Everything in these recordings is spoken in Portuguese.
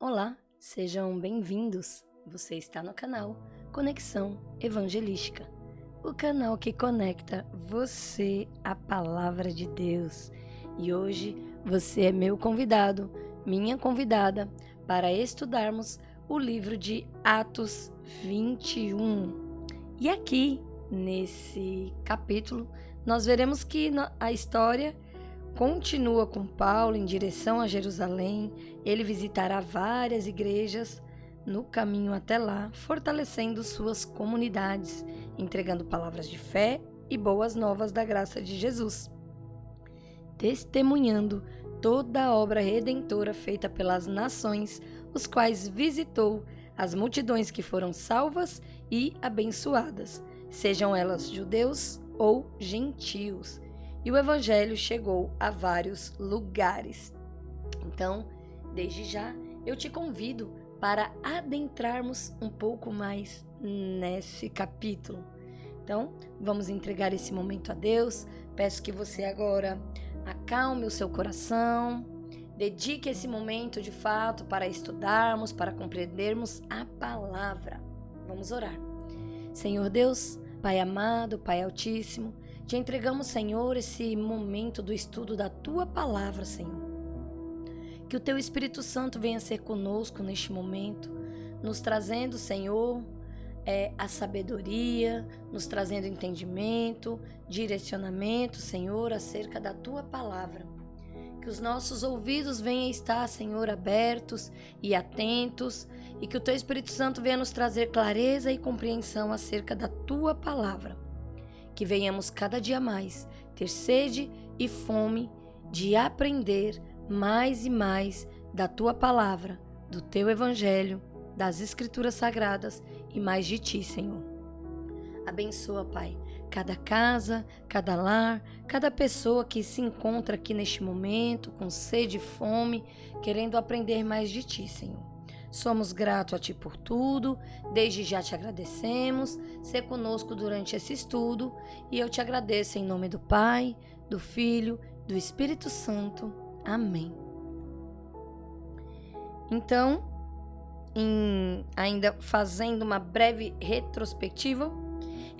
Olá, sejam bem-vindos. Você está no canal Conexão Evangelística, o canal que conecta você à Palavra de Deus. E hoje você é meu convidado, minha convidada, para estudarmos o livro de Atos 21. E aqui, nesse capítulo, nós veremos que a história continua com Paulo em direção a Jerusalém. Ele visitará várias igrejas no caminho até lá, fortalecendo suas comunidades, entregando palavras de fé e boas novas da graça de Jesus, testemunhando toda a obra redentora feita pelas nações, os quais visitou as multidões que foram salvas e abençoadas, sejam elas judeus ou gentios. E o evangelho chegou a vários lugares. Então, desde já, eu te convido para adentrarmos um pouco mais nesse capítulo. Então, vamos entregar esse momento a Deus. Peço que você agora acalme o seu coração, dedique esse momento de fato para estudarmos, para compreendermos a palavra. Vamos orar. Senhor Deus, Pai amado, Pai altíssimo, te entregamos, Senhor, esse momento do estudo da Tua Palavra, Senhor. Que o Teu Espírito Santo venha ser conosco neste momento, nos trazendo, Senhor, a sabedoria, nos trazendo entendimento, direcionamento, Senhor, acerca da Tua Palavra. Que os nossos ouvidos venham estar, Senhor, abertos e atentos, e que o Teu Espírito Santo venha nos trazer clareza e compreensão acerca da Tua Palavra. Que venhamos cada dia mais ter sede e fome de aprender mais e mais da Tua Palavra, do Teu Evangelho, das Escrituras Sagradas e mais de Ti, Senhor. Abençoa, Pai, cada casa, cada lar, cada pessoa que se encontra aqui neste momento com sede e fome, querendo aprender mais de Ti, Senhor. Somos gratos a Ti por tudo, desde já te agradecemos, ser conosco durante esse estudo, e eu te agradeço em nome do Pai, do Filho, do Espírito Santo. Amém. Então, ainda fazendo uma breve retrospectiva,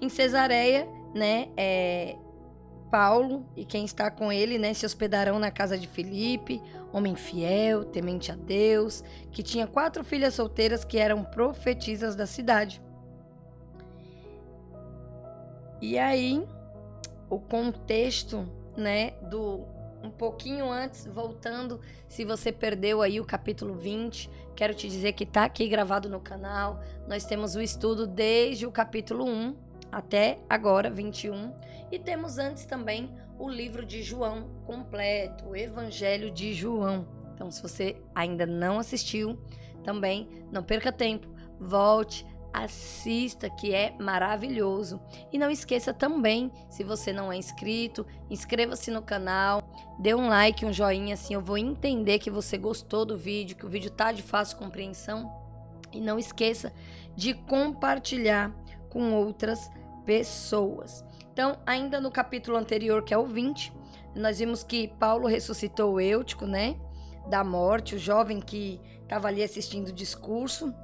em Cesareia, Paulo e quem está com ele, se hospedarão na casa de Filipe, homem fiel, temente a Deus, que tinha 4 filhas solteiras que eram profetisas da cidade. E aí, o contexto, um pouquinho antes, voltando, se você perdeu aí o capítulo 20, quero te dizer que está aqui gravado no canal. Nós temos o estudo desde o capítulo 1 até agora, 21, e temos antes também o livro de João completo, o Evangelho de João. Então, se você ainda não assistiu, também não perca tempo, volte, assista, que é maravilhoso. E não esqueça também, se você não é inscrito, inscreva-se no canal, dê um like, um joinha, assim eu vou entender que você gostou do vídeo, que o vídeo tá de fácil compreensão. E não esqueça de compartilhar com outras pessoas. Então, ainda no capítulo anterior, que é o 20, nós vimos que Paulo ressuscitou o Eutico, da morte, o jovem que estava ali assistindo o discurso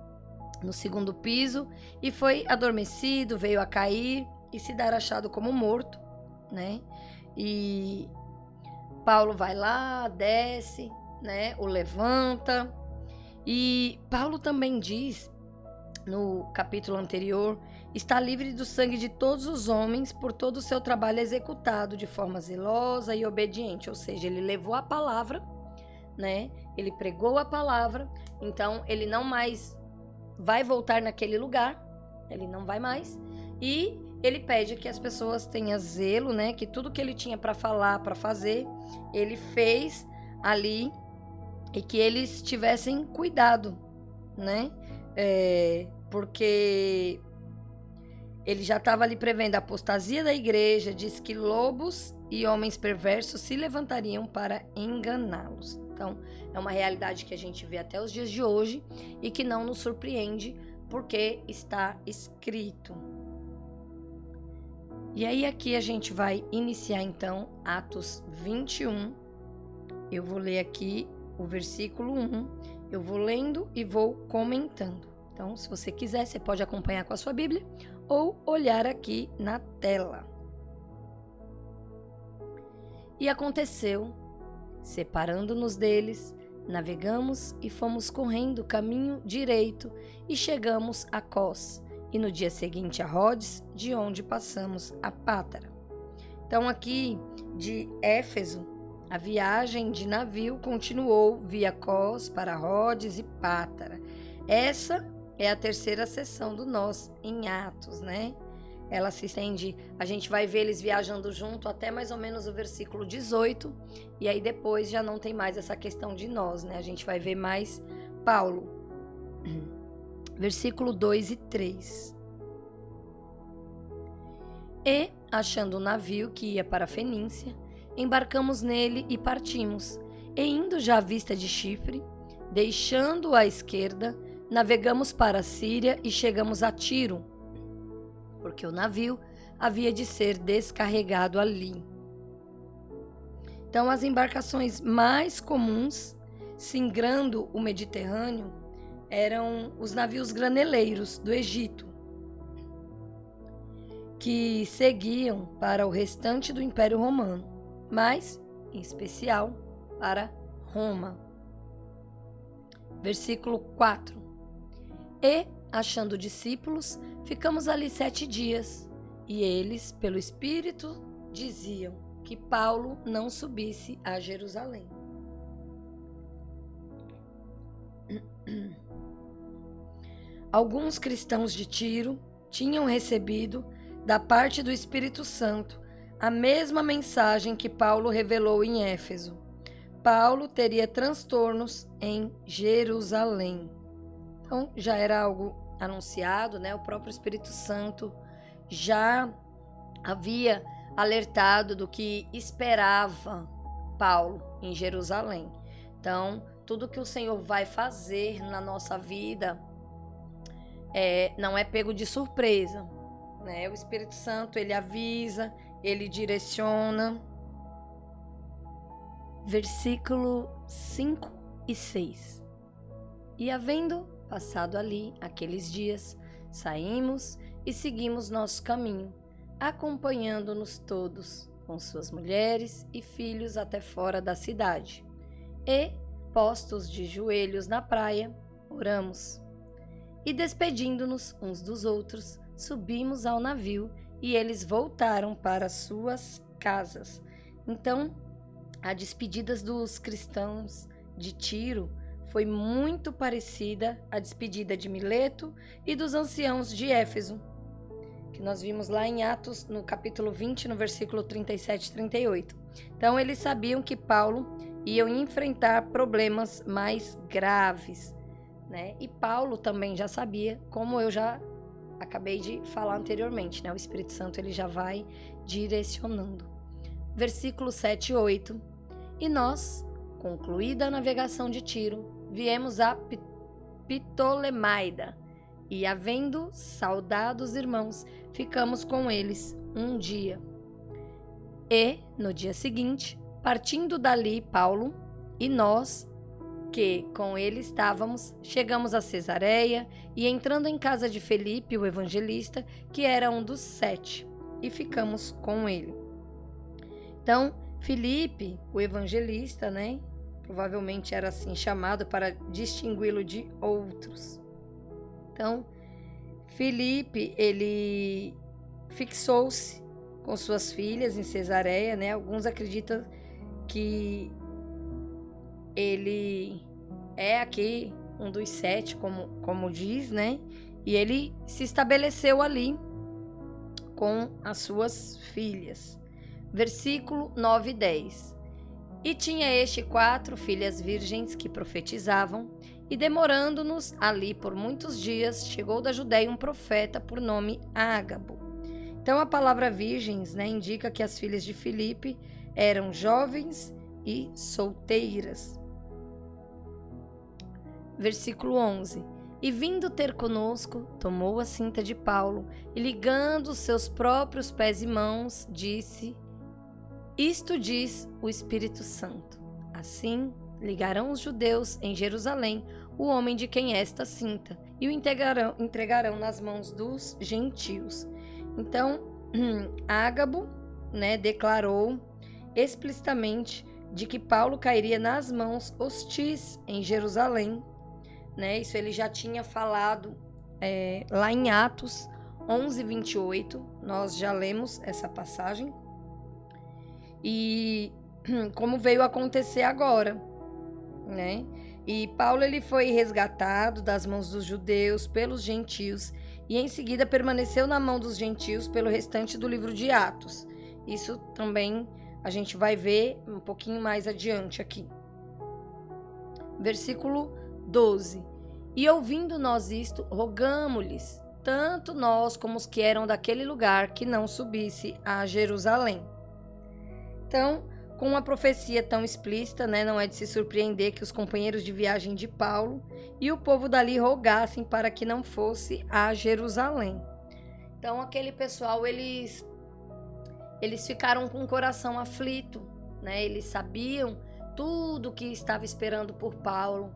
no 2º piso, e foi adormecido, veio a cair e se dar achado como morto, E Paulo vai lá, desce, o levanta, e Paulo também diz no capítulo anterior: está livre do sangue de todos os homens por todo o seu trabalho executado de forma zelosa e obediente. Ou seja, ele levou a palavra, ele pregou a palavra, então ele não mais vai voltar naquele lugar, ele não vai mais, e ele pede que as pessoas tenham zelo, que tudo que ele tinha para falar, para fazer, ele fez ali, e que eles tivessem cuidado, porque ele já estava ali prevendo a apostasia da igreja, diz que lobos e homens perversos se levantariam para enganá-los. Então, é uma realidade que a gente vê até os dias de hoje e que não nos surpreende, porque está escrito. E aí aqui a gente vai iniciar então Atos 21. Eu vou ler aqui o versículo 1 Eu vou lendo e vou comentando. Então, se você quiser, você pode acompanhar com a sua Bíblia ou olhar aqui na tela. E aconteceu, separando-nos deles, navegamos e fomos correndo caminho direito e chegamos a Cós, e no dia seguinte a Rodes, de onde passamos a Pátara. Então aqui de Éfeso, a viagem de navio continuou via Cós para Rodes e Pátara. Essa é a terceira sessão do nós em Atos, né? Ela se estende, a gente vai ver eles viajando junto até mais ou menos o versículo 18, e aí depois já não tem mais essa questão de nós, né? A gente vai ver mais Paulo. Versículo 2 e 3. E, achando um navio que ia para a Fenícia, embarcamos nele e partimos, e indo já à vista de Chipre, deixando-o à esquerda, navegamos para a Síria e chegamos a Tiro, porque o navio havia de ser descarregado ali. Então, as embarcações mais comuns, singrando o Mediterrâneo, eram os navios graneleiros do Egito, que seguiam para o restante do Império Romano, mas, em especial, para Roma. Versículo 4. E, achando discípulos, ficamos ali 7 dias, e eles, pelo Espírito, diziam que Paulo não subisse a Jerusalém. Alguns cristãos de Tiro tinham recebido, da parte do Espírito Santo, a mesma mensagem que Paulo revelou em Éfeso. Paulo teria transtornos em Jerusalém. Então, já era algo anunciado, né? O próprio Espírito Santo já havia alertado do que esperava Paulo em Jerusalém. Então, tudo que o Senhor vai fazer na nossa vida não é pego de surpresa, né? O Espírito Santo, ele avisa, ele direciona. Versículo 5 e 6. E havendo passado ali aqueles dias, saímos e seguimos nosso caminho, acompanhando-nos todos, com suas mulheres e filhos até fora da cidade. E, postos de joelhos na praia, oramos. E despedindo-nos uns dos outros, subimos ao navio e eles voltaram para suas casas. Então, a despedida dos cristãos de Tiro foi muito parecida à despedida de Mileto e dos anciãos de Éfeso, que nós vimos lá em Atos, no capítulo 20, no versículo 37 e 38. Então, eles sabiam que Paulo ia enfrentar problemas mais graves, né? E Paulo também já sabia, como eu já acabei de falar anteriormente, né? O Espírito Santo, ele já vai direcionando. Versículo 7 e 8. E nós, concluída a navegação de Tiro, viemos a Ptolemaida, e havendo saudado os irmãos, ficamos com eles um dia. E, no dia seguinte, partindo dali Paulo e nós, que com ele estávamos, chegamos a Cesareia, e entrando em casa de Felipe, o evangelista, que era um dos 7, e ficamos com ele. Então, Felipe, o evangelista, né? Provavelmente era assim chamado para distingui-lo de outros. Então, Felipe, ele fixou-se com suas filhas em Cesareia, né? Alguns acreditam que ele é aqui um dos 7, como diz, né? E ele se estabeleceu ali com as suas filhas. Versículo 9 e 10. E tinha este 4 filhas virgens que profetizavam, e demorando-nos ali por muitos dias, chegou da Judéia um profeta por nome Ágabo. Então a palavra virgens, né, indica que as filhas de Filipe eram jovens e solteiras. Versículo 11. E vindo ter conosco, tomou a cinta de Paulo, e ligando os seus próprios pés e mãos, disse: Isto diz o Espírito Santo. Assim ligarão os judeus em Jerusalém o homem de quem esta cinta e o entregarão nas mãos dos gentios. Então, Ágabo, declarou explicitamente de que Paulo cairia nas mãos hostis em Jerusalém. Isso ele já tinha falado lá em Atos 11:28, nós já lemos essa passagem. E como veio acontecer agora, E Paulo ele foi resgatado das mãos dos judeus pelos gentios e em seguida permaneceu na mão dos gentios pelo restante do livro de Atos. Isso também a gente vai ver um pouquinho mais adiante aqui. Versículo 12. E ouvindo nós isto, rogamo-lhes, tanto nós como os que eram daquele lugar, que não subisse a Jerusalém. Então, com uma profecia tão explícita, não é de se surpreender que os companheiros de viagem de Paulo e o povo dali rogassem para que não fosse a Jerusalém. Então, aquele pessoal, eles ficaram com o coração aflito, Eles sabiam tudo que estava esperando por Paulo,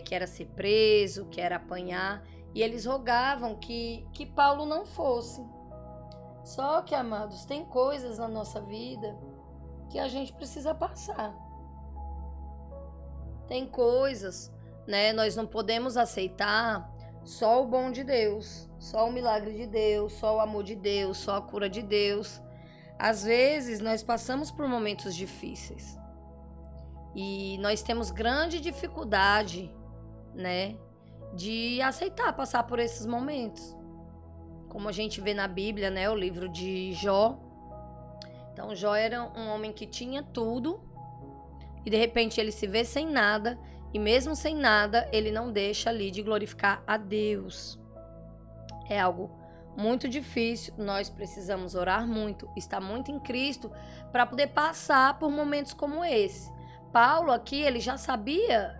que era ser preso, que era apanhar, e eles rogavam que Paulo não fosse. Só que, amados, tem coisas na nossa vida que a gente precisa passar. Tem coisas, Nós não podemos aceitar só o bom de Deus, só o milagre de Deus, só o amor de Deus, só a cura de Deus. Às vezes, nós passamos por momentos difíceis. E nós temos grande dificuldade, de aceitar passar por esses momentos. Como a gente vê na Bíblia, o livro de Jó. Então, Jó era um homem que tinha tudo e de repente ele se vê sem nada e mesmo sem nada ele não deixa ali de glorificar a Deus. É algo muito difícil, nós precisamos orar muito, estar muito em Cristo para poder passar por momentos como esse. Paulo aqui, ele já sabia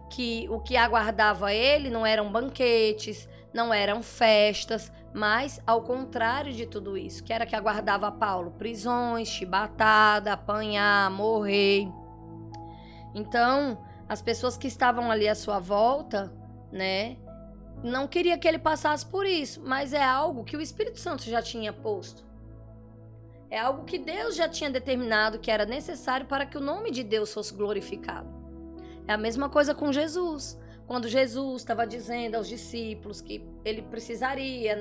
que o que aguardava ele não eram banquetes, não eram festas, mas ao contrário de tudo isso, que era que aguardava Paulo: prisões, chibatada, apanhar, morrer. Então, as pessoas que estavam ali à sua volta, não queria que ele passasse por isso, mas é algo que o Espírito Santo já tinha posto. É algo que Deus já tinha determinado que era necessário para que o nome de Deus fosse glorificado. É a mesma coisa com Jesus. Quando Jesus estava dizendo aos discípulos que ele precisaria,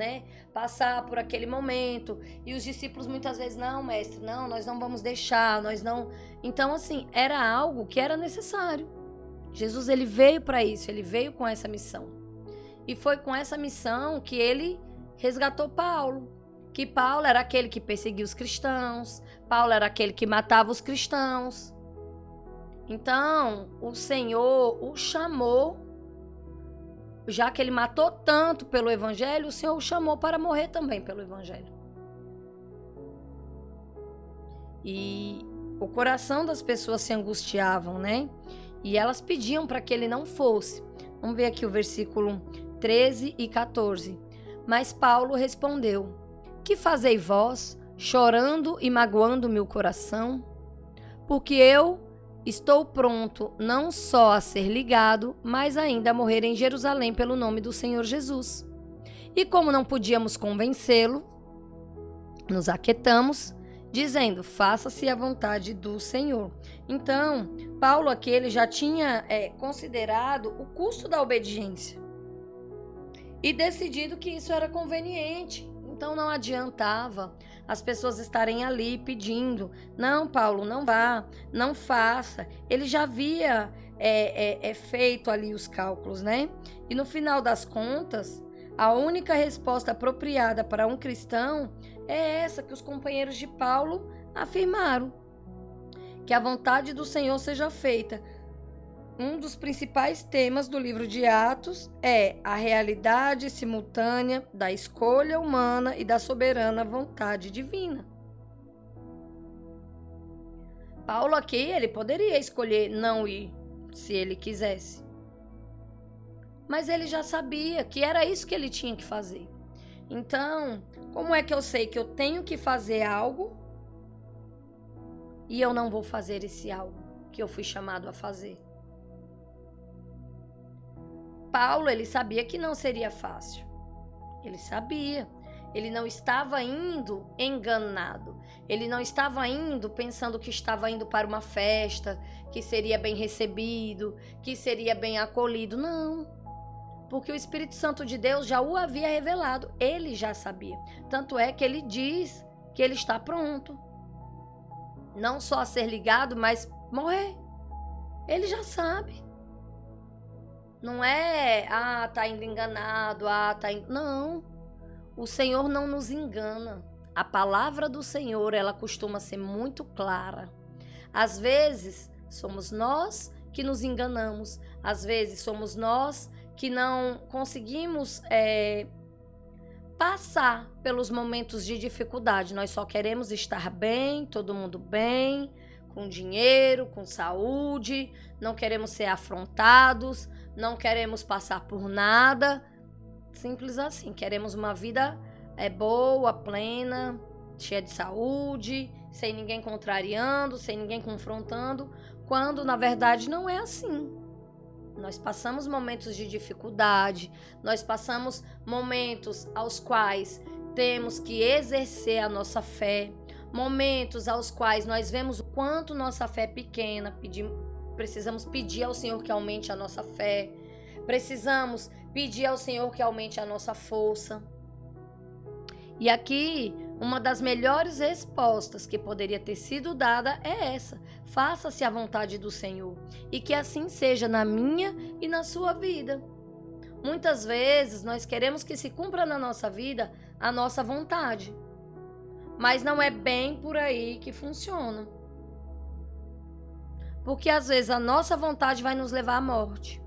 passar por aquele momento. E os discípulos muitas vezes: não, mestre, não, nós não vamos deixar, nós não... Então, assim, era algo que era necessário. Jesus, ele veio para isso, ele veio com essa missão. E foi com essa missão que ele resgatou Paulo. Que Paulo era aquele que perseguia os cristãos, Paulo era aquele que matava os cristãos. Então, o Senhor o chamou, já que ele matou tanto pelo evangelho, o Senhor o chamou para morrer também pelo evangelho. E o coração das pessoas se angustiavam, E elas pediam para que ele não fosse. Vamos ver aqui o versículo 13 e 14. Mas Paulo respondeu: que fazei vós, chorando e magoando meu coração? Porque eu estou pronto não só a ser ligado, mas ainda a morrer em Jerusalém pelo nome do Senhor Jesus. E como não podíamos convencê-lo, nos aquietamos, dizendo: faça-se a vontade do Senhor. Então, Paulo aqui ele já tinha considerado o custo da obediência e decidido que isso era conveniente. Então não adiantava as pessoas estarem ali pedindo: não, Paulo, não vá, não faça. Ele já havia feito ali os cálculos, E no final das contas, a única resposta apropriada para um cristão é essa que os companheiros de Paulo afirmaram: que a vontade do Senhor seja feita. Um dos principais temas do livro de Atos é a realidade simultânea da escolha humana e da soberana vontade divina. Paulo aqui, ele poderia escolher não ir, se ele quisesse. Mas ele já sabia que era isso que ele tinha que fazer. Então, como é que eu sei que eu tenho que fazer algo e eu não vou fazer esse algo? que eu fui chamado a fazer. Paulo, ele sabia que não seria fácil. Ele sabia. Ele não estava indo enganado. Ele não estava indo pensando que estava indo para uma festa, que seria bem recebido, que seria bem acolhido. Não. Porque o Espírito Santo de Deus já o havia revelado. Ele já sabia. Tanto é que ele diz que ele está pronto. Não só a ser ligado, mas morrer. Ele já sabe. Não é, tá indo enganado, tá indo... Não, o Senhor não nos engana. A palavra do Senhor, ela costuma ser muito clara. Às vezes, somos nós que nos enganamos. Às vezes, somos nós que não conseguimos passar pelos momentos de dificuldade. Nós só queremos estar bem, todo mundo bem, com dinheiro, com saúde, não queremos ser afrontados, não queremos passar por nada, simples assim. Queremos uma vida boa, plena, cheia de saúde, sem ninguém contrariando, sem ninguém confrontando, quando na verdade não é assim. Nós passamos momentos de dificuldade, nós passamos momentos aos quais temos que exercer a nossa fé, momentos aos quais nós vemos o quanto nossa fé é pequena, precisamos pedir ao Senhor que aumente a nossa fé. Precisamos pedir ao Senhor que aumente a nossa força. E aqui, uma das melhores respostas que poderia ter sido dada é essa: faça-se a vontade do Senhor. E que assim seja na minha e na sua vida. Muitas vezes nós queremos que se cumpra na nossa vida a nossa vontade. Mas não é bem por aí que funciona. Porque às vezes a nossa vontade vai nos levar à morte.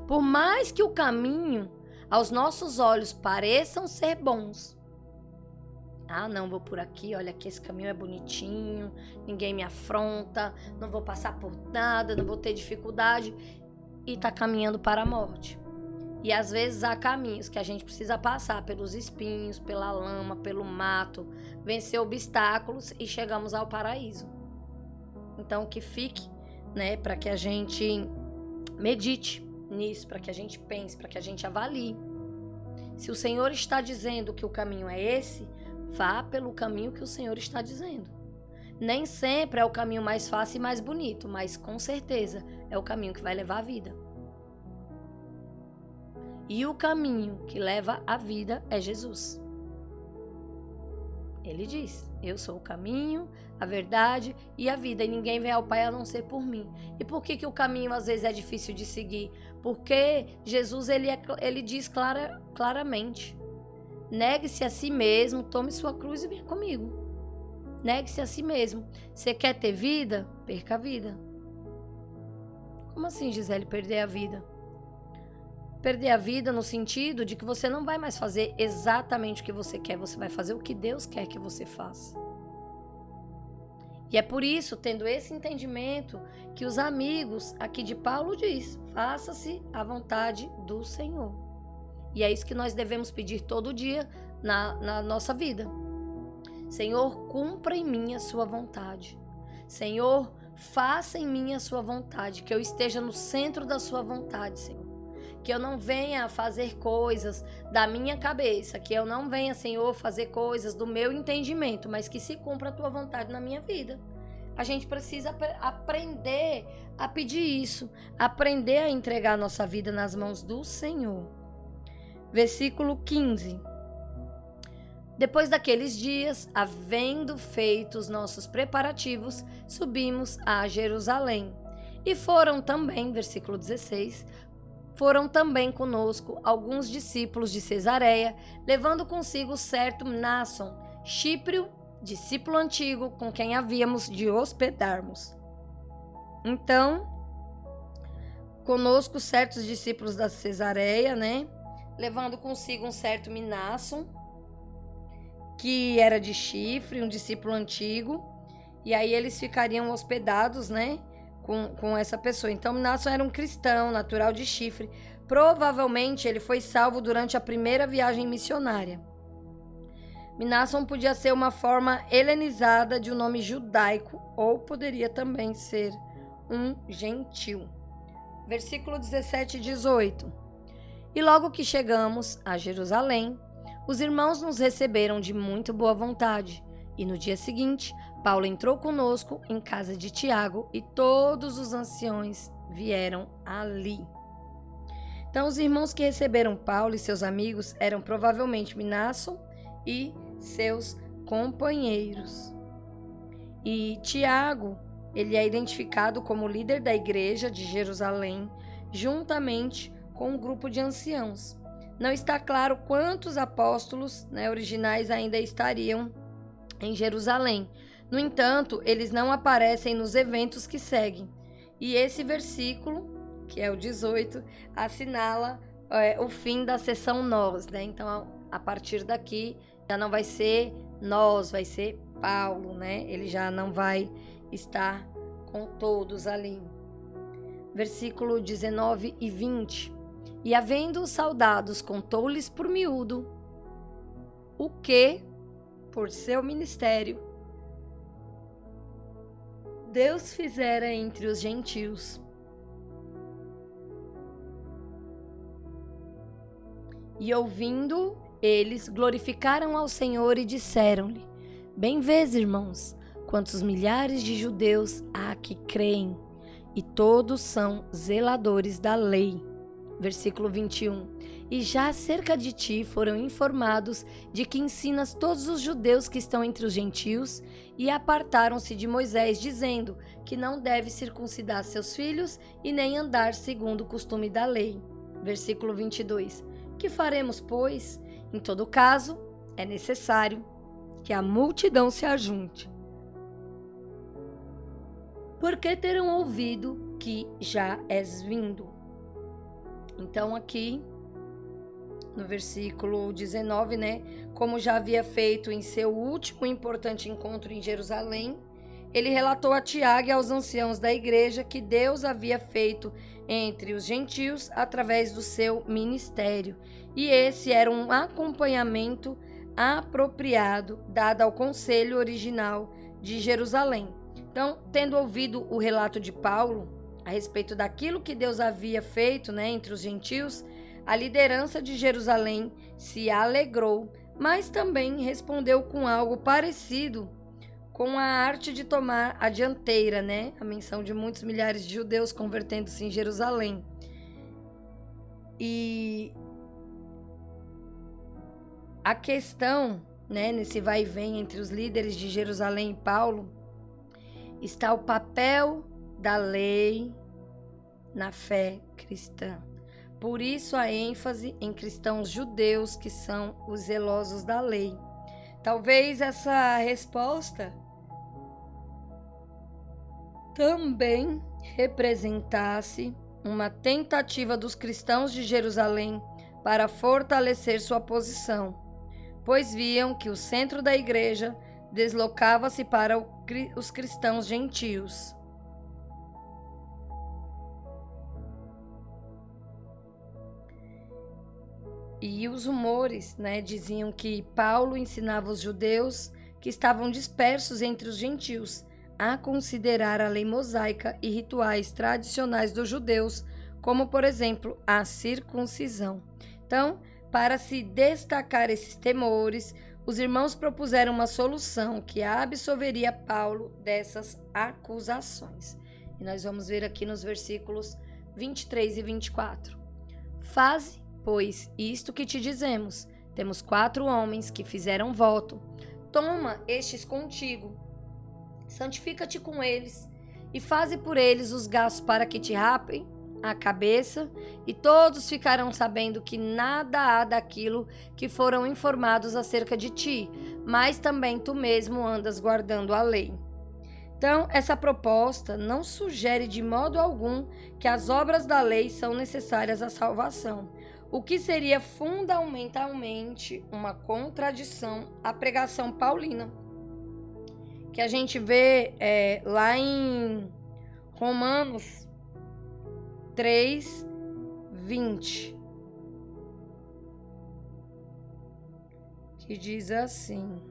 Por mais que o caminho, aos nossos olhos, pareçam ser bons. Não, vou por aqui, olha que esse caminho é bonitinho, ninguém me afronta, não vou passar por nada, não vou ter dificuldade. E está caminhando para a morte. E às vezes há caminhos que a gente precisa passar pelos espinhos, pela lama, pelo mato, vencer obstáculos e chegamos ao paraíso. Então que fique, para que a gente medite nisso, para que a gente pense, para que a gente avalie. Se o Senhor está dizendo que o caminho é esse, vá pelo caminho que o Senhor está dizendo. Nem sempre é o caminho mais fácil e mais bonito, mas com certeza é o caminho que vai levar à vida. E o caminho que leva à vida é Jesus. Ele diz: eu sou o caminho, a verdade e a vida, e ninguém vem ao Pai a não ser por mim. E por que o caminho às vezes é difícil de seguir? Porque Jesus ele diz claramente: negue-se a si mesmo, tome sua cruz e venha comigo. Negue-se a si mesmo. Você quer ter vida? Perca a vida. Como assim, Gisele, perder a vida? Perder a vida no sentido de que você não vai mais fazer exatamente o que você quer, você vai fazer o que Deus quer que você faça. E é por isso, tendo esse entendimento, que os amigos aqui de Paulo diz: faça-se a vontade do Senhor. E é isso que nós devemos pedir todo dia na nossa vida. Senhor, cumpra em mim a sua vontade. Senhor, faça em mim a sua vontade, que eu esteja no centro da sua vontade, Senhor. Que eu não venha fazer coisas da minha cabeça, que eu não venha, Senhor, fazer coisas do meu entendimento, mas que se cumpra a tua vontade na minha vida. A gente precisa aprender a pedir isso, aprender a entregar a nossa vida nas mãos do Senhor. Versículo 15. Depois daqueles dias, havendo feito os nossos preparativos, subimos a Jerusalém. E foram também, versículo 16, foram também conosco alguns discípulos de Cesareia, levando consigo certo Mnason, Chíprio, discípulo antigo, com quem havíamos de hospedarmos. Então, conosco certos discípulos da Cesareia, levando consigo um certo Mnason, que era de Chipre, um discípulo antigo, e aí eles ficariam hospedados, com essa pessoa. Então, Mnason era um cristão, natural de Chipre. Provavelmente, ele foi salvo durante a primeira viagem missionária. Mnason podia ser uma forma helenizada de um nome judaico, ou poderia também ser um gentil. Versículo 17 e 18. E logo que chegamos a Jerusalém, os irmãos nos receberam de muito boa vontade, e no dia seguinte, Paulo entrou conosco em casa de Tiago, e todos os anciões vieram ali. Então, os irmãos que receberam Paulo e seus amigos eram provavelmente Mnason e seus companheiros. E Tiago, ele é identificado como líder da igreja de Jerusalém, juntamente com um grupo de anciãos. Não está claro quantos apóstolos, originais ainda estariam em Jerusalém. No entanto, eles não aparecem nos eventos que seguem. E esse versículo, que é o 18, assinala o fim da seção nós, Então, a partir daqui, já não vai ser nós, vai ser Paulo, Ele já não vai estar com todos ali. Versículo 19 e 20. E havendo os soldados, contou-lhes por miúdo o que, por seu ministério, Deus fizera entre os gentios. E ouvindo, eles glorificaram ao Senhor e disseram-lhe: Bem vês, irmãos, quantos milhares de judeus há que creem, e todos são zeladores da lei. Versículo 21. E já acerca de ti foram informados de que ensinas todos os judeus que estão entre os gentios, e apartaram-se de Moisés, dizendo que não deve circuncidar seus filhos e nem andar segundo o costume da lei. Versículo 22. Que faremos, pois? Em todo caso, é necessário que a multidão se ajunte, porque terão ouvido que já és vindo. Então, aqui no versículo 19, como já havia feito em seu último importante encontro em Jerusalém, ele relatou a Tiago e aos anciãos da igreja que Deus havia feito entre os gentios através do seu ministério. E esse era um acompanhamento apropriado dado ao conselho original de Jerusalém. Então, tendo ouvido o relato de Paulo a respeito daquilo que Deus havia feito, entre os gentios, a liderança de Jerusalém se alegrou, mas também respondeu com algo parecido com a arte de tomar a dianteira, A menção de muitos milhares de judeus convertendo-se em Jerusalém. E a questão, nesse vai e vem entre os líderes de Jerusalém e Paulo, está o papel da lei na fé cristã. Por isso a ênfase em cristãos judeus que são os zelosos da lei. Talvez essa resposta também representasse uma tentativa dos cristãos de Jerusalém para fortalecer sua posição, pois viam que o centro da igreja deslocava-se para os cristãos gentios. E os rumores, diziam que Paulo ensinava os judeus que estavam dispersos entre os gentios a considerar a lei mosaica e rituais tradicionais dos judeus, como, por exemplo, a circuncisão. Então, para se destacar esses temores, os irmãos propuseram uma solução que absolveria Paulo dessas acusações. E nós vamos ver aqui nos versículos 23 e 24. Faze, pois, isto que te dizemos. Temos 4 homens que fizeram voto. Toma estes contigo, santifica-te com eles, e faze por eles os gastos para que te rapem a cabeça, e todos ficarão sabendo que nada há daquilo que foram informados acerca de ti, mas também tu mesmo andas guardando a lei. Então, essa proposta não sugere de modo algum que as obras da lei são necessárias à salvação, o que seria fundamentalmente uma contradição à pregação paulina, que a gente vê lá em Romanos 3, 20, que diz assim: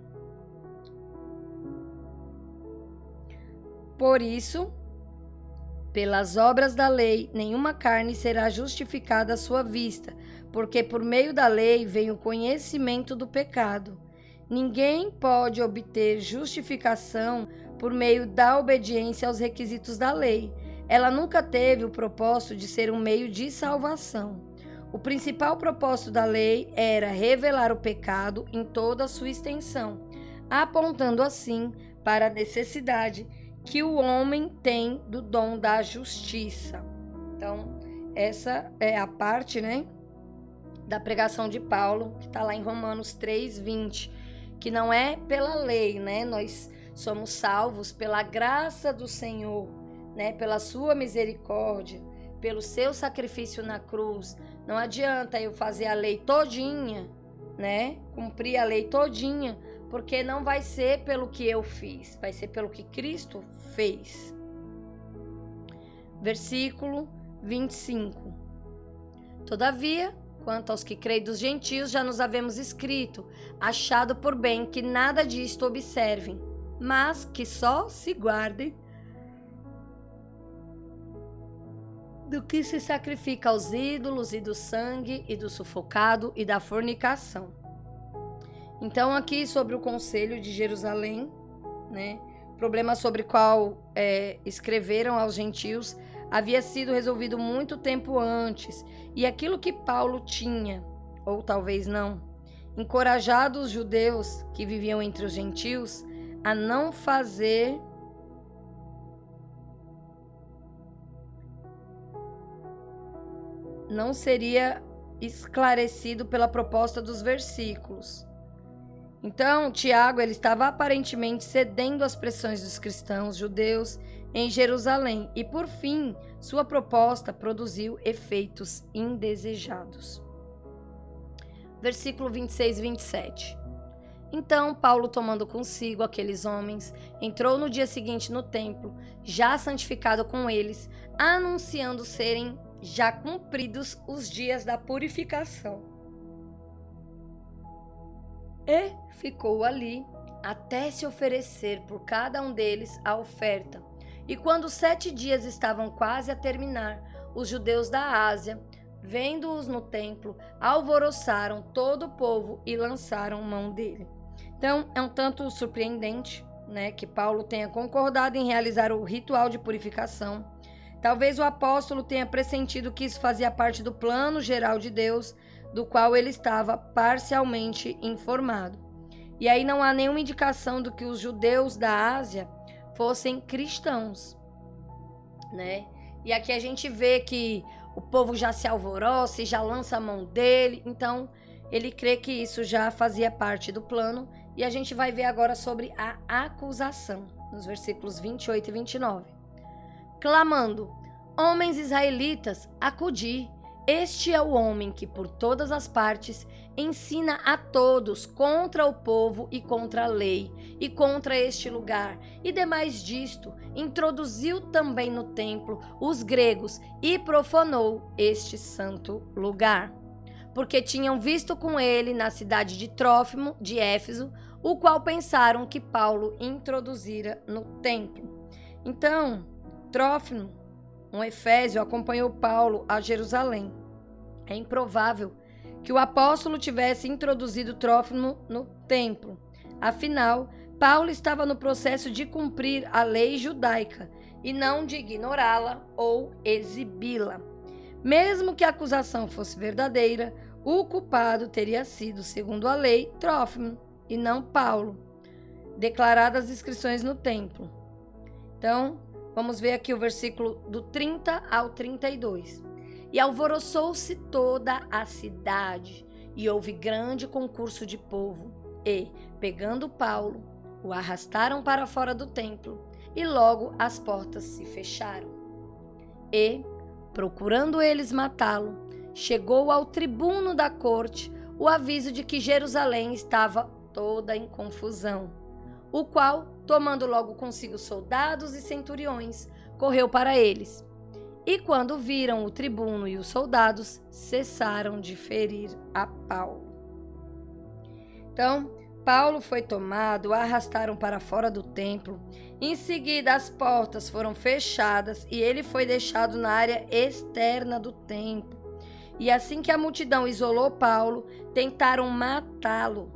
Por isso, Pelas obras da lei, nenhuma carne será justificada à sua vista, porque por meio da lei vem o conhecimento do pecado. Ninguém pode obter justificação por meio da obediência aos requisitos da lei. Ela nunca teve o propósito de ser um meio de salvação. O principal propósito da lei era revelar o pecado em toda a sua extensão, apontando assim para a necessidade que o homem tem do dom da justiça. Então, essa é a parte, da pregação de Paulo, que está lá em Romanos 3:20, que não é pela lei, Nós somos salvos pela graça do Senhor, pela sua misericórdia, pelo seu sacrifício na cruz. Não adianta eu fazer a lei todinha, cumprir a lei todinha, porque não vai ser pelo que eu fiz, vai ser pelo que Cristo fez. Versículo 25. Todavia, quanto aos que creem dos gentios, já nos havemos escrito, achado por bem que nada disto observem, mas que só se guardem do que se sacrifica aos ídolos, e do sangue, e do sufocado, e da fornicação. Então, aqui sobre o Conselho de Jerusalém, problema sobre o qual escreveram aos gentios, havia sido resolvido muito tempo antes, e aquilo que Paulo tinha, ou talvez não, encorajado os judeus que viviam entre os gentios a não fazer não seria esclarecido pela proposta dos versículos. Então, Tiago ele estava aparentemente cedendo às pressões dos cristãos judeus em Jerusalém e, por fim, sua proposta produziu efeitos indesejados. Versículo 26 e 27. Então, Paulo, tomando consigo aqueles homens, entrou no dia seguinte no templo, já santificado com eles, anunciando serem já cumpridos os dias da purificação. E ficou ali até se oferecer por cada um deles a oferta. E quando os 7 dias estavam quase a terminar, os judeus da Ásia, vendo-os no templo, alvoroçaram todo o povo e lançaram mão dele. Então, é um tanto surpreendente, que Paulo tenha concordado em realizar o ritual de purificação. Talvez o apóstolo tenha pressentido que isso fazia parte do plano geral de Deus, do qual ele estava parcialmente informado. E aí não há nenhuma indicação do que os judeus da Ásia fossem cristãos, E aqui a gente vê que o povo já se alvoroça e já lança a mão dele, então ele crê que isso já fazia parte do plano, e a gente vai ver agora sobre a acusação, nos versículos 28 e 29. Clamando: homens israelitas, acudi, este é o homem que por todas as partes ensina a todos contra o povo e contra a lei, e contra este lugar, e demais disto, introduziu também no templo os gregos e profanou este santo lugar. Porque tinham visto com ele na cidade de Trófimo, de Éfeso, o qual pensaram que Paulo introduzira no templo. Então, Trófimo, um efésio, acompanhou Paulo a Jerusalém. É improvável que o apóstolo tivesse introduzido Trófimo no templo. Afinal, Paulo estava no processo de cumprir a lei judaica e não de ignorá-la ou exibi-la. Mesmo que a acusação fosse verdadeira, o culpado teria sido, segundo a lei, Trófimo e não Paulo, declaradas as inscrições no templo. Então, vamos ver aqui o versículo do 30 ao 32. E alvoroçou-se toda a cidade, e houve grande concurso de povo. E, pegando Paulo, o arrastaram para fora do templo, e logo as portas se fecharam. E, procurando eles matá-lo, chegou ao tribuno da corte o aviso de que Jerusalém estava toda em confusão, o qual, tomando logo consigo soldados e centuriões, correu para eles. E quando viram o tribuno e os soldados, cessaram de ferir a Paulo. Então, Paulo foi tomado, arrastaram para fora do templo. Em seguida, as portas foram fechadas e ele foi deixado na área externa do templo. E assim que a multidão isolou Paulo, tentaram matá-lo.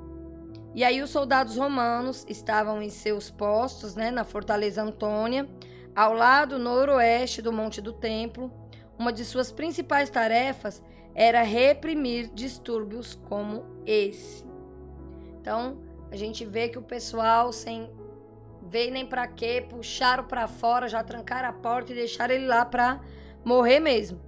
E aí os soldados romanos estavam em seus postos, na Fortaleza Antônia, ao lado noroeste do Monte do Templo. Uma de suas principais tarefas era reprimir distúrbios como esse. Então, a gente vê que o pessoal, sem ver nem para quê, puxaram para fora, já trancaram a porta e deixaram ele lá para morrer mesmo.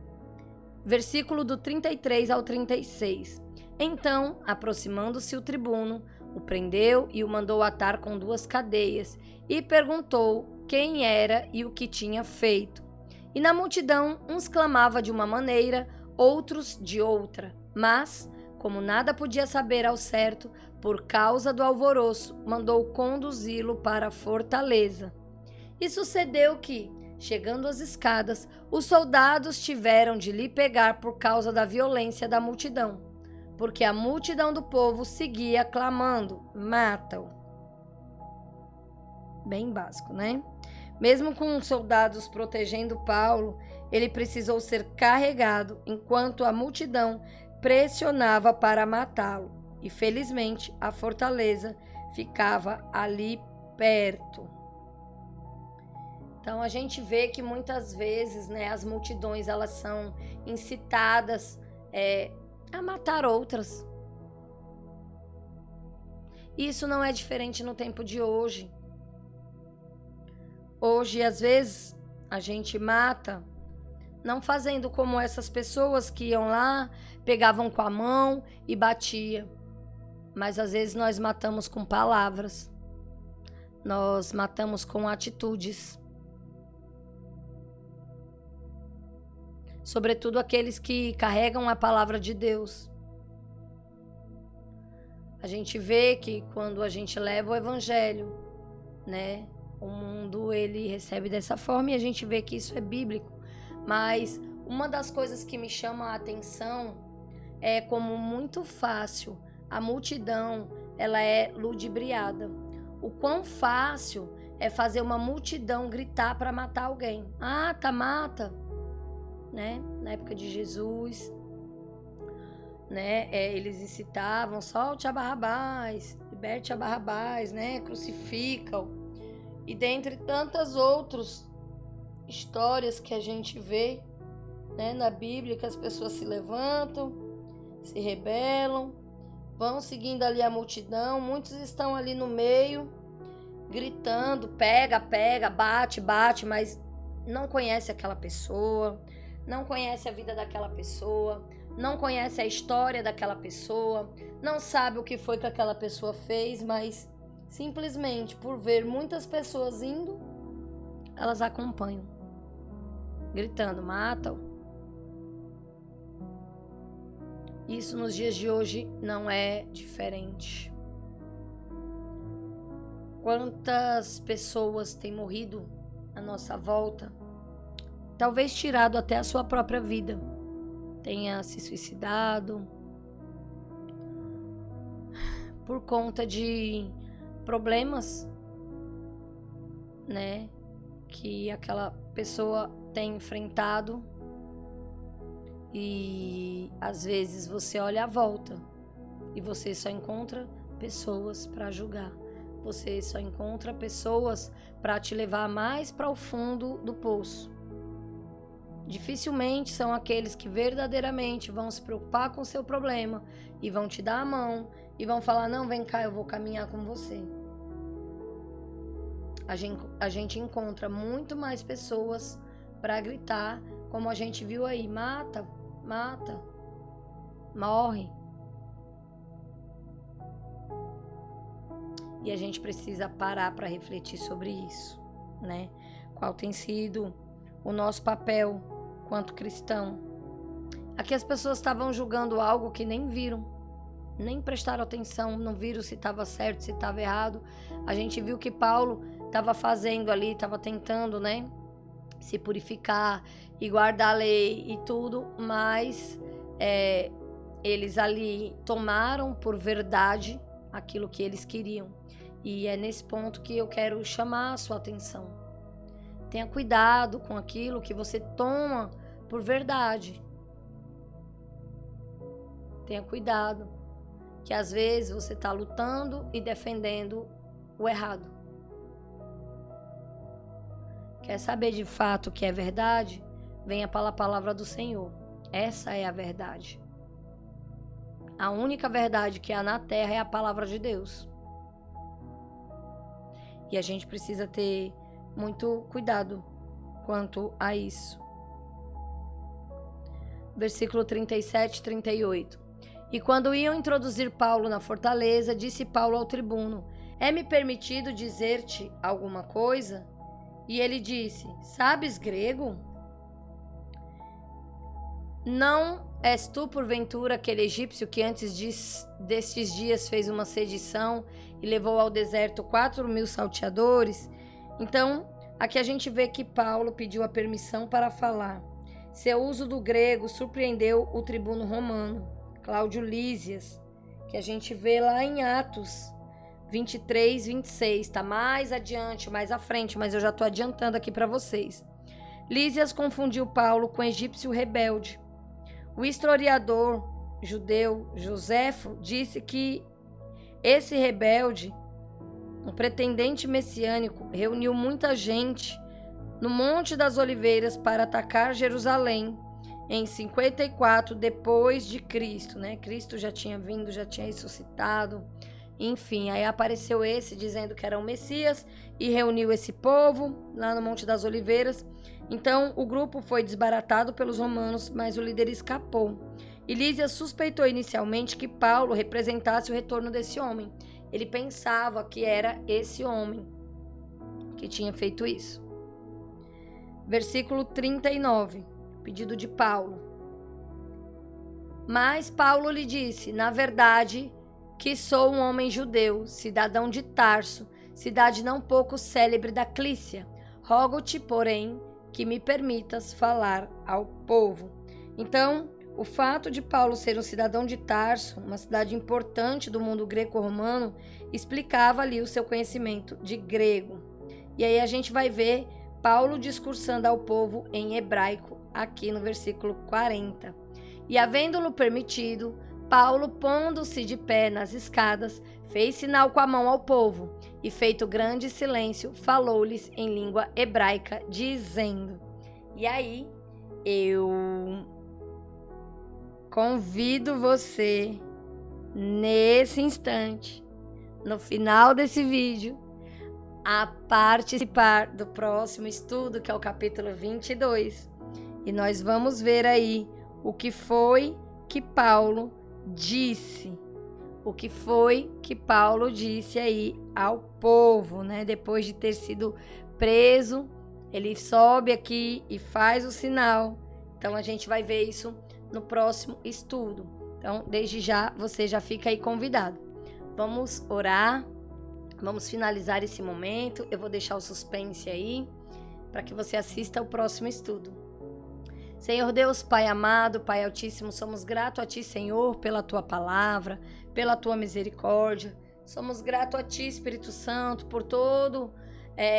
Versículo do 33 ao 36. Então, aproximando-se o tribuno, o prendeu e o mandou atar com 2 cadeias e perguntou quem era e o que tinha feito. E na multidão, uns clamavam de uma maneira, outros de outra. Mas, como nada podia saber ao certo, por causa do alvoroço, mandou conduzi-lo para a fortaleza. E sucedeu que, chegando às escadas, os soldados tiveram de lhe pegar por causa da violência da multidão, porque a multidão do povo seguia clamando: mata-o. Bem básico, né? Mesmo com os soldados protegendo Paulo, ele precisou ser carregado enquanto a multidão pressionava para matá-lo. E felizmente a fortaleza ficava ali perto. Então a gente vê que muitas vezes, as multidões elas são incitadas a matar outras. Isso não é diferente no tempo de hoje. Hoje, às vezes, a gente mata, não fazendo como essas pessoas que iam lá, pegavam com a mão e batia. Mas às vezes nós matamos com palavras. Nós matamos com atitudes. Sobretudo aqueles que carregam a palavra de Deus. A gente vê que quando a gente leva o evangelho, o mundo ele recebe dessa forma e a gente vê que isso é bíblico. Mas uma das coisas que me chama a atenção é como muito fácil a multidão ela é ludibriada. O quão fácil é fazer uma multidão gritar para matar alguém. Mata. Na época de Jesus, eles incitavam: solte a Barrabás, liberte a Barrabás, crucifica-o. E dentre tantas outras histórias que a gente vê, na Bíblia, que as pessoas se levantam, se rebelam, vão seguindo ali a multidão, muitos estão ali no meio, gritando, pega, bate, mas não conhece aquela pessoa, não conhece a vida daquela pessoa, não conhece a história daquela pessoa, não sabe o que foi que aquela pessoa fez, mas simplesmente por ver muitas pessoas indo, elas acompanham, gritando: mata-o. Isso nos dias de hoje não é diferente. Quantas pessoas têm morrido à nossa volta, talvez tirado até a sua própria vida, tenha se suicidado por conta de problemas, que aquela pessoa tem enfrentado. E às vezes você olha à volta e você só encontra pessoas para julgar. Você só encontra pessoas para te levar mais para o fundo do poço. Dificilmente são aqueles que verdadeiramente vão se preocupar com o seu problema e vão te dar a mão e vão falar: não, vem cá, eu vou caminhar com você. A gente encontra muito mais pessoas para gritar, como a gente viu aí: mata, morre. E a gente precisa parar para refletir sobre isso, Qual tem sido o nosso papel quanto cristão? Aqui as pessoas estavam julgando algo que nem viram, nem prestaram atenção, não viram se estava certo, se estava errado. A gente viu que Paulo estava fazendo ali, estava tentando, se purificar e guardar a lei e tudo, mas eles ali tomaram por verdade aquilo que eles queriam. E é nesse ponto que eu quero chamar a sua atenção. Tenha cuidado com aquilo que você toma por verdade. Tenha cuidado, que às vezes você está lutando e defendendo o errado. Quer saber de fato o que é verdade? Venha para a palavra do Senhor. Essa é a verdade. A única verdade que há na terra é a palavra de Deus. E a gente precisa ter muito cuidado quanto a isso. Versículo 37 e 38. E quando iam introduzir Paulo na fortaleza, disse Paulo ao tribuno: é-me permitido dizer-te alguma coisa? E ele disse: sabes grego? Não és tu, porventura, aquele egípcio que antes destes dias fez uma sedição e levou ao deserto 4.000 salteadores? Então, aqui a gente vê que Paulo pediu a permissão para falar. Seu uso do grego surpreendeu o tribuno romano, Cláudio Lísias, que a gente vê lá em Atos 23, 26. Está mais adiante, mais à frente, mas eu já estou adiantando aqui para vocês. Lísias confundiu Paulo com egípcio rebelde. O historiador judeu Joséfo disse que esse rebelde, um pretendente messiânico, reuniu muita gente no Monte das Oliveiras para atacar Jerusalém em 54 depois de Cristo, né? Cristo já tinha vindo, já tinha ressuscitado. Enfim, aí apareceu esse dizendo que era o Messias e reuniu esse povo lá no Monte das Oliveiras. Então, o grupo foi desbaratado pelos romanos, mas o líder escapou. E Lísias suspeitou inicialmente que Paulo representasse o retorno desse homem. Ele pensava que era esse homem que tinha feito isso. Versículo 39, pedido de Paulo. Mas Paulo lhe disse: na verdade, que sou um homem judeu, cidadão de Tarso, cidade não pouco célebre da Clícia. Rogo-te, porém, que me permitas falar ao povo. Então, o fato de Paulo ser um cidadão de Tarso, uma cidade importante do mundo greco-romano, explicava ali o seu conhecimento de grego. E aí a gente vai ver Paulo discursando ao povo em hebraico, aqui no versículo 40. E havendo-lo permitido, Paulo, pondo-se de pé nas escadas, fez sinal com a mão ao povo, e feito grande silêncio, falou-lhes em língua hebraica, dizendo... E aí, eu convido você, nesse instante, no final desse vídeo, a participar do próximo estudo, que é o capítulo 22. E nós vamos ver aí o que foi que Paulo disse. O que foi que Paulo disse aí ao povo, né? Depois de ter sido preso, ele sobe aqui e faz o sinal. Então, a gente vai ver isso no próximo estudo. Então, desde já, você já fica aí convidado. Vamos orar. Vamos finalizar esse momento. Eu vou deixar o suspense aí para que você assista ao próximo estudo. Senhor Deus, Pai amado, Pai Altíssimo, somos gratos a Ti, Senhor, pela Tua palavra, pela Tua misericórdia. Somos gratos a Ti, Espírito Santo, por todo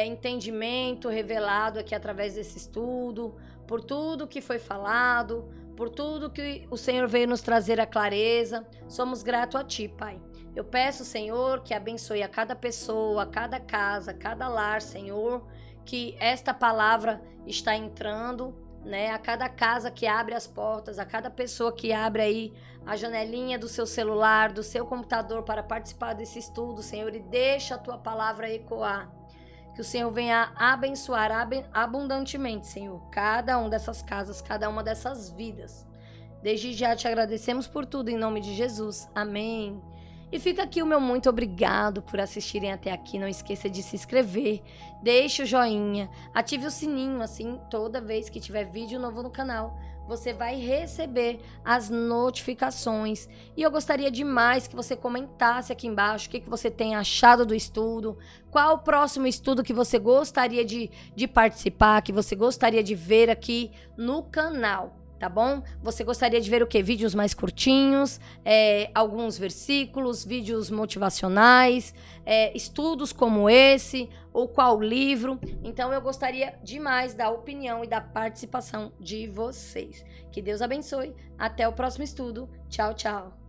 entendimento revelado aqui através desse estudo, por tudo que foi falado, por tudo que o Senhor veio nos trazer a clareza. Somos gratos a Ti, Pai. Eu peço, Senhor, que abençoe a cada pessoa, a cada casa, a cada lar, Senhor, que esta palavra está entrando, né? A cada casa que abre as portas, a cada pessoa que abre aí a janelinha do seu celular, do seu computador para participar desse estudo, Senhor, e deixa a Tua palavra ecoar. Que o Senhor venha abençoar abundantemente, Senhor, cada uma dessas casas, cada uma dessas vidas. Desde já te agradecemos por tudo, em nome de Jesus. Amém. E fica aqui o meu muito obrigado por assistirem até aqui. Não esqueça de se inscrever, deixe o joinha, ative o sininho, assim toda vez que tiver vídeo novo no canal, você vai receber as notificações. E eu gostaria demais que você comentasse aqui embaixo o que você tem achado do estudo, qual o próximo estudo que você gostaria de participar, que você gostaria de ver aqui no canal. tá bom? Você gostaria de ver o quê? Vídeos mais curtinhos, alguns versículos, vídeos motivacionais, estudos como esse, ou qual livro? Então eu gostaria demais da opinião e da participação de vocês. Que Deus abençoe. Até o próximo estudo. Tchau, tchau.